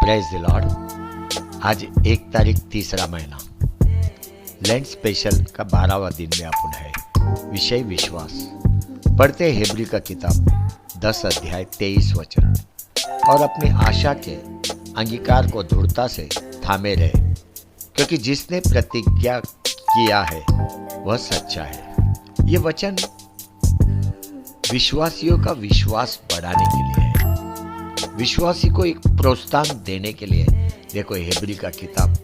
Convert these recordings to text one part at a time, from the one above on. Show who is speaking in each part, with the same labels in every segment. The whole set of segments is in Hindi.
Speaker 1: Praise the Lord. आज 1 तारीख तीसरा महीना, लैंड स्पेशल का 12वां दिन में अपन है। विषय विश्वास। पढ़ते हेब्री का किताब 10 अध्याय 23 वचन। और अपनी आशा के अंगीकार को दृढ़ता से थामे रहे, क्योंकि जिसने प्रतिज्ञा किया है वह सच्चा है। ये वचन विश्वासियों का विश्वास बढ़ाने के लिए है, विश्वासी को एक प्रोत्साहन देने के लिए। देखो, हेब्री का किताब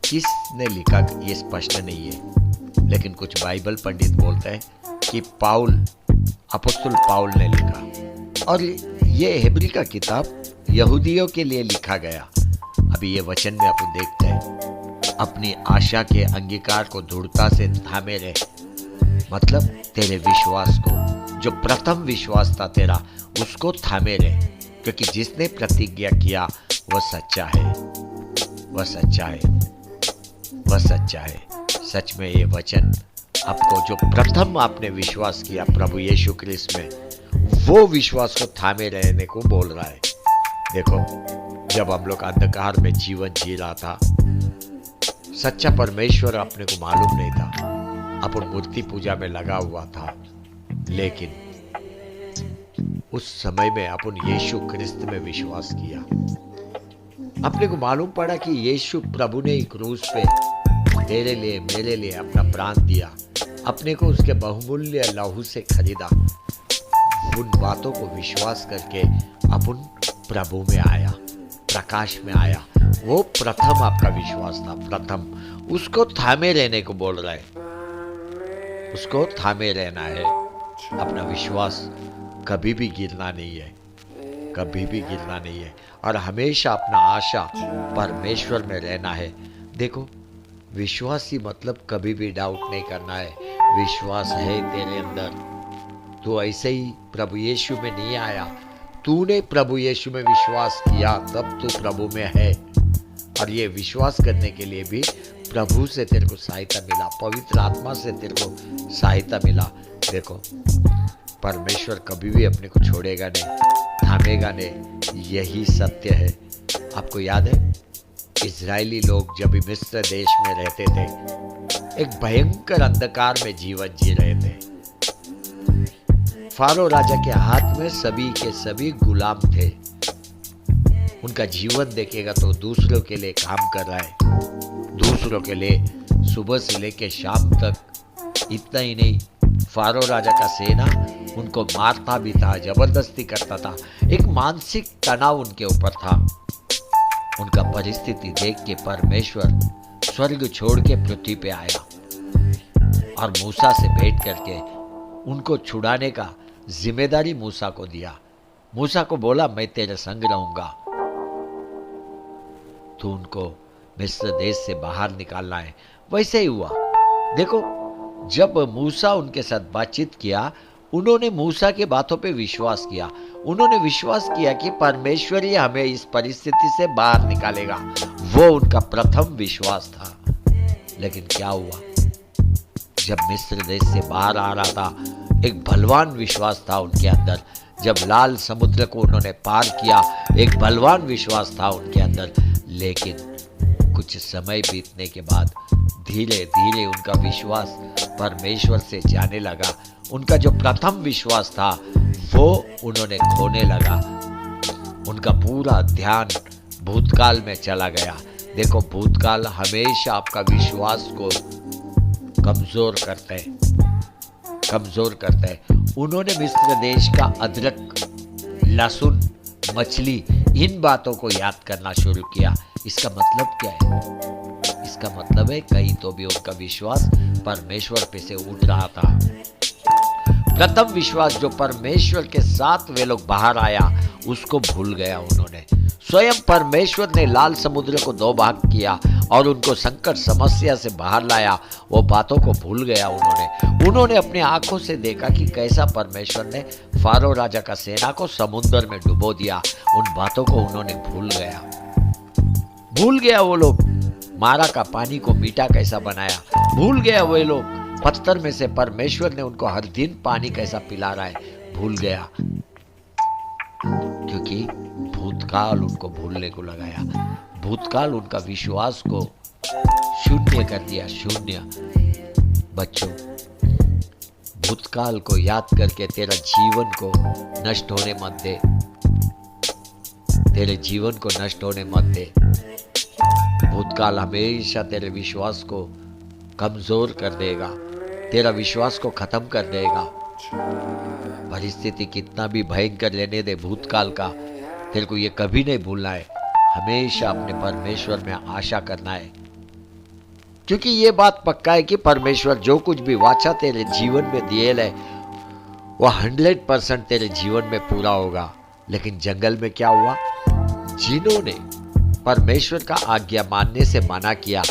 Speaker 1: किसने लिखा ये स्पष्ट नहीं है, लेकिन कुछ बाइबल पंडित बोलते हैं कि अपॉस्टल पाउल ने लिखा। और ये हेब्री का किताब यहूदियों के लिए लिखा गया। अभी ये वचन में अपन देखते हैं, अपनी आशा के अंगीकार को दृढ़ता से थामे रहे, मतलब तेरे विश्वास को, जो प्रथम विश्वास था तेरा, उसको थामे रहे, क्योंकि जिसने प्रतिज्ञा किया वह सच्चा है, वह सच्चा है, वह सच्चा है। सच में ये वचन आपको, जो प्रथम आपने विश्वास किया प्रभु यीशु क्रिस्त में, वो विश्वास को थामे रहने को बोल रहा है। देखो, जब हम लोग अंधकार में जीवन जी रहा था, सच्चा परमेश्वर अपने को मालूम नहीं था, अपन मूर्ति पूजा में लगा हुआ था, लेकिन उस समय में अपन यीशु क्रिस्त में विश्वास किया। अपने को मालूम पड़ा कि यीशु प्रभु ने क्रूस पे तेरे लिए मेरे लिए अपना प्राण दिया, अपने को उसके बहुमूल्य लहू से खरीदा। उन बातों को विश्वास करके अपन प्रभु में आया, प्रकाश में आया। वो प्रथम आपका विश्वास था, प्रथम। उसको थामे रहने को बोल रहा है, उसको थामे रहना है। अपना विश्वास कभी भी गिरना नहीं है, कभी भी गिरना नहीं है, और हमेशा अपना आशा परमेश्वर में रहना है। देखो, विश्वासी मतलब कभी भी डाउट नहीं करना है। विश्वास है तेरे अंदर, तू ऐसे ही प्रभु यीशु में नहीं आया, तूने प्रभु यीशु में विश्वास किया, तब तू प्रभु में है। और ये विश्वास करने के लिए भी प्रभु से तेरे को सहायता मिला, पवित्र आत्मा से तेरे को सहायता मिला। देखो, परमेश्वर कभी भी अपने को छोड़ेगा नहीं, थामेगा नहीं, यही सत्य है। आपको याद है, इजरायली लोग जब भी मिस्र देश में रहते थे, एक भयंकर अंधकार में जीवन जी रहे थे। फारो राजा के हाथ में सभी के सभी गुलाम थे। उनका जीवन देखेगा तो दूसरों के लिए काम कर रहा है, दूसरों के लिए सुबह से लेकर शाम तक। इतना ही नहीं, फारो राजा का सेना उनको मारता भी था, जबरदस्ती करता था। एक मानसिक तनाव उनके ऊपर था। उनका परिस्थिति देख के परमेश्वर स्वर्ग छोड़ के पृथ्वी पे आया और मूसा से भेंट करके उनको छुड़ाने का जिम्मेदारी मूसा को दिया। मूसा को बोला, मैं तेरे संग रहूंगा, तू उनको मिस्र देश से बाहर निकालना है। वैसे ही हुआ। देखो, जब मूसा उनके साथ बातचीत किया, उन्होंने मूसा के बातों पे विश्वास किया। उन्होंने विश्वास किया कि परमेश्वर ही हमें इस परिस्थिति से बाहर निकालेगा। वो उनका प्रथम विश्वास था। लेकिन क्या हुआ, जब मिस्र देश से बाहर आ रहा था, एक बलवान विश्वास था उनके अंदर। जब लाल समुद्र को उन्होंने पार किया, एक बलवान विश्वास था उनके अंदर। लेकिन कुछ समय बीतने के बाद धीरे धीरे उनका विश्वास परमेश्वर से जाने लगा। उनका जो प्रथम विश्वास था वो उन्होंने खोने लगा। उनका पूरा ध्यान भूतकाल में चला गया। देखो, भूतकाल हमेशा आपका विश्वास को कमजोर करते हैं, कमजोर करते हैं। उन्होंने मिस्र देश का अदरक, लहसुन, मछली, इन बातों को याद करना शुरू किया। इसका मतलब क्या है? इसका मतलब है कहीं तो भी उनका विश्वास परमेश्वर पे से उठ रहा था। प्रथम विश्वास जो परमेश्वर के साथ वे लोग बाहर आया, उसको भूल गया उन्होंने। स्वयं परमेश्वर ने लाल समुद्र को 2 भाग किया और उनको संकट समस्या से बाहर लाया। वो बातों को भूल गया उन्होंने अपनी आंखों से देखा कि कैसा परमेश्वर ने फारो राजा का सेना को समुद्र में डुबो दिया। उन बातों को उन्होंने भूल गया वो लोग। मारा का पानी को मीठा कैसा बनाया, भूल गया वो लोग। पत्थर में से परमेश्वर ने उनको हर दिन पानी कैसा पिला रहा है, भूल गया। क्योंकि भूतकाल उनको भूलने को लगाया, भूतकाल उनका विश्वास को शून्य कर दिया, शून्य। बच्चों, भूतकाल को याद करके तेरा जीवन को नष्ट होने मत दे, तेरे जीवन को नष्ट होने मत दे। भूतकाल हमेशा तेरे विश्वास को कमजोर कर देगा, तेरा विश्वास को खत्म कर देगा। परिस्थिति कितना भी भयंकर लेने दे भूतकाल का, तेरे को ये कभी नहीं भूलना है। हमेशा अपने परमेश्वर में आशा करना है, क्योंकि ये बात पक्का है कि परमेश्वर जो कुछ भी वाचा तेरे जीवन में दिए है वो 100% तेरे जीवन में पूरा होगा। लेकिन जंगल में क्या हुआ? जिन्होंने परमेश्वर का आज्ञा मानने से मना किया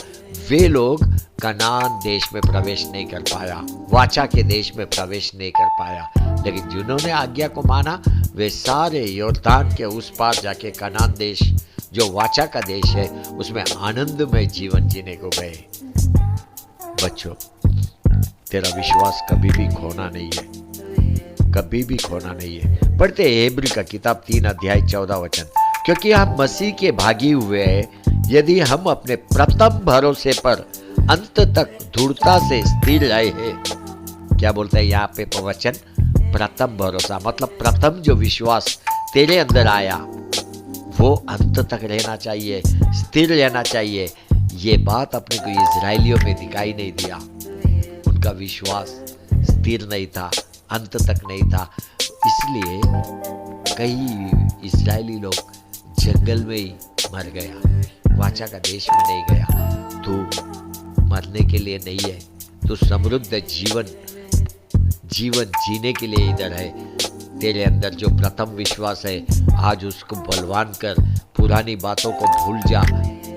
Speaker 1: वे लोग कनान देश में प्रवेश नहीं कर पाया, वाचा के देश में प्रवेश नहीं कर पाया। लेकिन जिन्होंने आज्ञा को माना वे सारे यॉर्दान के उस पार जाके कनान देश जो वाचा का देश है उसमें आनंदमय जीवन जीने को गए। बच्चों, तेरा विश्वास कभी भी खोना नहीं है, कभी भी खोना नहीं है। पढ़ते हेब्री का किताब 3 अध्याय 14 वचन, क्योंकि हम मसीह के भागी हुए हैं यदि हम अपने प्रथम भरोसे पर अंत तक दृढ़ता से स्थिर रहे हैं। क्या बोलता है यहाँ पे वचन? प्रथम भरोसा, मतलब प्रथम जो विश्वास तेरे अंदर आया वो अंत तक रहना चाहिए, स्थिर रहना चाहिए। ये बात अपने को इजराइलियों में दिखाई नहीं दिया, उनका विश्वास स्थिर नहीं था, अंत तक नहीं था। इसलिए कई इजरायली लोग जंगल में ही मर गया, वाचा का देश में नहीं गया। तू मरने के लिए नहीं है, तू समृद्ध जीवन जीने के लिए इधर है। तेरे अंदर जो प्रथम विश्वास है आज उसको बलवान कर, पुरानी बातों को भूल जा।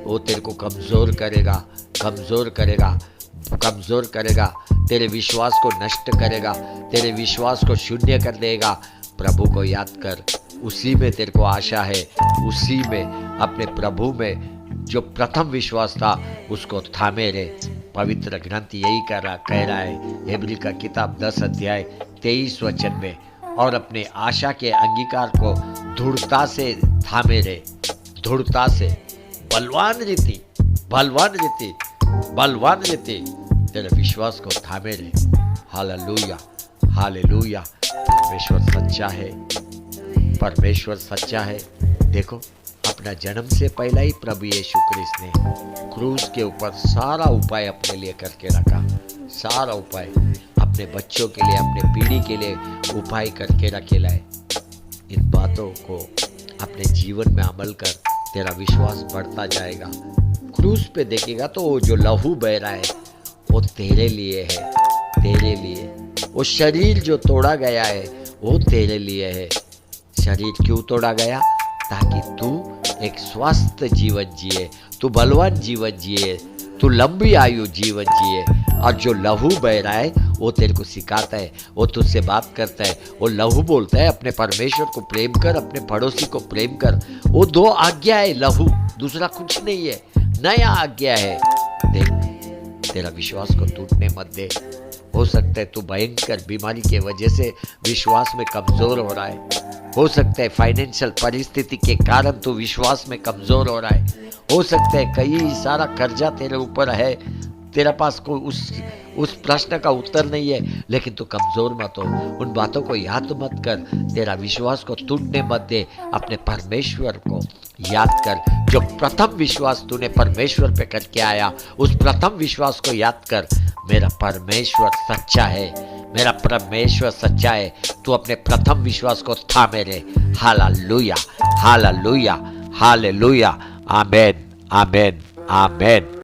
Speaker 1: वो तेरे को कमज़ोर करेगा, कमज़ोर करेगा, कमज़ोर करेगा, तेरे विश्वास को नष्ट करेगा, तेरे विश्वास को शून्य कर देगा। प्रभु को याद कर, उसी में तेरे को आशा है, उसी में अपने प्रभु में जो प्रथम विश्वास था उसको थामे रहे। पवित्र ग्रंथ यही कह रहा है हेब्री का किताब 10 अध्याय 23 वचन में, और अपने आशा के अंगीकार को दृढ़ता से थामे रहे, दृढ़ता से, बलवान रीति, बलवान रीति, बलवान रीति तेरे विश्वास को थामे रहे। Hallelujah, hallelujah. परमेश्वर सच्चा है, परमेश्वर सच्चा है। देखो, अपना जन्म से पहला ही प्रभु यीशु ख्रिस्त ने क्रूस के ऊपर सारा उपाय अपने लिए करके रखा, सारा उपाय अपने बच्चों के लिए, अपने पीढ़ी के लिए उपाय करके रखे लाए। इन बातों को अपने जीवन में अमल कर, तेरा विश्वास बढ़ता जाएगा। क्रूस पे देखेगा तो वो जो लहू बह रहा है वो तेरे लिए है, तेरे लिए। वो शरीर जो तोड़ा गया है वो तेरे लिए है। शरीर क्यों तोड़ा गया? ताकि तू एक स्वस्थ जीवन जिए, तू बलवान जीवन जिए, तू लंबी आयु जीवन जिए। और जो लहू बह रहा है वो तेरे को सिखाता है, वो तुझसे बात करता है, वो लहू बोलता है अपने परमेश्वर को प्रेम कर, अपने पड़ोसी को प्रेम कर। वो 2 आज्ञा है, लहू, दूसरा कुछ नहीं है, नया आज्ञा है। देख, तेरा विश्वास को टूटने मत दे। हो सकता है तू भयंकर बीमारी के वजह से विश्वास में कमजोर हो रहा है, हो सकता है फाइनेंशियल परिस्थिति के कारण तू विश्वास में कमजोर हो रहा है, हो सकता है कई सारा कर्जा तेरे ऊपर है, तेरे पास कोई उस प्रश्न का उत्तर नहीं है, लेकिन तू कमजोर मत हो। उन बातों को याद मत कर, तेरा विश्वास को टूटने मत दे। अपने परमेश्वर को याद कर, जो प्रथम विश्वास तूने परमेश्वर पे करके आया, उस प्रथम विश्वास को याद कर। मेरा परमेश्वर सच्चा है, मेरा परमेश्वर सच्चा है। तू अपने प्रथम विश्वास को थामे रहे। Hallelujah, hallelujah, hallelujah. Amen, amen, आमेन।